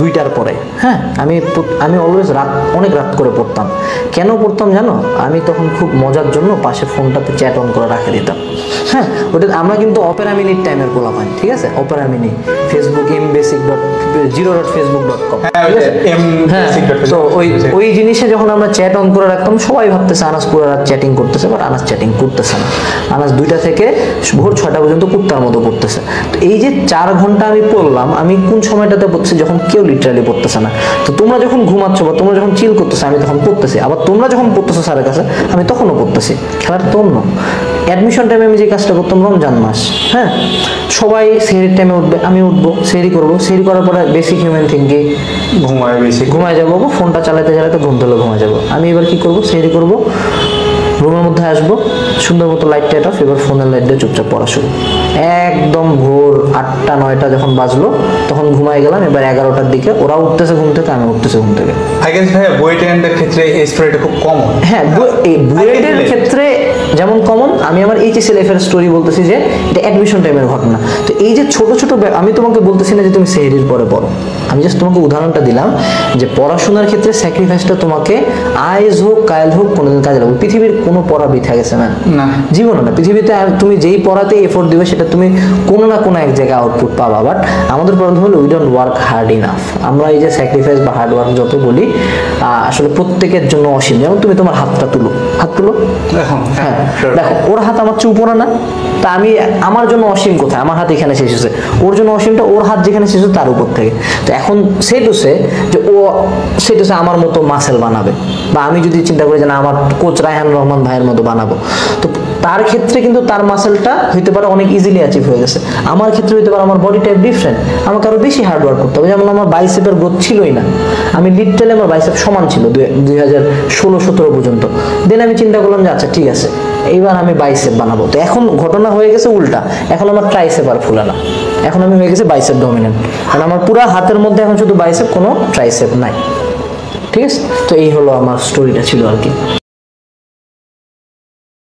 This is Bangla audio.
2টার পরে। হ্যাঁ, আমি অলওয়েজ অনেক রাত করে পড়তাম। কেন পড়তাম জানো? আমি তখন খুব মজার জন্য পাশে ফোনটাতে চ্যাট অন করে রাখে দিতাম। হ্যাঁ, ওটা আমরা কিন্তু অপেরা মিনিট টাইমের গোলা পাই, ঠিক আছে? Opera mini, Facebook mbasic.0.facebook.com। হ্যাঁ, তো ওই জিনিসে যখন আমরা চ্যাট অন করে রাখতাম, সবাই ভাবতেছে আনাস পুরো রাত চ্যাটিং করতেছে, বাট আনাস চ্যাটিং করতেছে না। আনাস 2টা থেকে ভোর 6টা পর্যন্ত কুত্তার মতো পড়তেছে। তো এই যে 4 ঘন্টা আমি পড়লাম, আমি কোন সময়টাতে পড়তেছি? যখন কেউ লিটারালি পড়তেছে না। তো তোমরা যখন ঘুমাচ্ছ বা তোমরা যখন চিল করতেছো, আমি তখন পড়তেছি। আবার তোমরা যখন পড়তেছো স্যারের কাছে, আমি তখনও পড়তেছি। খেলার তন্য অ্যাডমিশন টাইমে আমি যে কাজটা করতাম, রমজান মাস, হ্যাঁ, সবাই সেহরির টাইমে উঠবে, আমি উঠবো, সেহরি করবো, সেহরি করার পরে বেসিক হিউম্যান থিঙ্কিং ঘুমায় যাবো, ফোনটা চালাতে চালাতে ঘুম ধরলে ঘুমায় যাবো। আমি এবার কি করবো? সেহরি করবো, রুমের মধ্যে আসবো, সুন্দর মতো লাইট টাইট অফ, এবার ফোনের লাইট দিয়ে চুপচাপ পড়া শুরু। একদম ভোর 8টা 9টা যখন বাজলো, তখন ঘুমায় গেলাম। এবার 11টার দিকে ওরা উঠতেছে ঘুম থেকে, আমি উঠতেছি ঘুম থেকে। বুয়েটের ক্ষেত্রে এই স্টোরিটা খুব কমন। হ্যাঁ, বুয়েটের ক্ষেত্রে যেমন কমন, আমি আমার এইচএসসি লাইফের স্টোরি বলতেছি যে এটা অ্যাডমিশন টাইমের ঘটনা। তো এই যে ছোট ছোট, আমি তোমাকে বলতেছি না যে তুমি সেহরির পরে পড়ো, আমি জাস্ট তোমাকে উদাহরণটা দিলাম যে পড়াশোনার ক্ষেত্রে স্যাক্রিফাইসটা তোমাকে আইজ হোক কাইল হোক কোনোদিন কাজে লাগবে। পৃথিবীর কোনো পড়া বৃথা গেছে না, জীবনে না। পৃথিবীতে তুমি যেই পড়াতে এফোর্ট দিবে, সেটা তুমি কোনো না কোনো এক জায়গায় আউটপুট পাবা। বাট আমাদের প্রবলেম হলো we don't work hard enough. আমরা এই যে স্যাক্রিফাইস বা হার্ড ওয়ার্ক যত বলি, আসলে প্রত্যেকের জন্য অসীম। যেমন তুমি তোমার হাত তুলো, হ্যাঁ, দেখো ওর হাত আমার চেয়ে উপরে না, তা আমি আমার জন্য অসীম কোথায়? আমার হাত এখানে শেষ হয়েছে, ওর জন্য অসীমটা ওর হাত যেখানে শেষ হচ্ছে তার উপর থেকে। তো এখন সেটুসে যে ও সেটুসে আমার মতো মাসেল বানাবে, বা আমি যদি চিন্তা করি যে না আমার কোচ রায়হান রহমান ভাইয়ের মতো বানাবো, তো তার ক্ষেত্রে কিন্তু তার মাসেলটা হইতে পারে অনেক ইজিলি অ্যাচিভ হয়ে গেছে। আমার ক্ষেত্রে হইতে পারে আমার বডি টাইপ ডিফারেন্ট, আমাকে আরো বেশি হার্ড ওয়ার্ক করতে হবে। যেমন আমার বাইসেপের গ্রোথ ছিলই না, আমি লিটারালি আমার বাইসেপ সমান ছিল 2016-17 পর্যন্ত। দেন আমি চিন্তা করলাম যে আচ্ছা ঠিক আছে, এইবার আমি বাইসেপ বানাবো। তো এখন ঘটনা হয়ে গেছে উল্টা, এখন আমার ট্রাইসেপ আর ফুলে না, এখন আমি হয়ে গেছে বাইসেপ ডমিনেন্ট। কারণ আমার পুরো হাতের মধ্যে এখন শুধু বাইসেপ, কোনো ট্রাইসেপ নাই। ঠিক আছে, তো এই হলো আমার স্টোরিটা ছিল আর কি।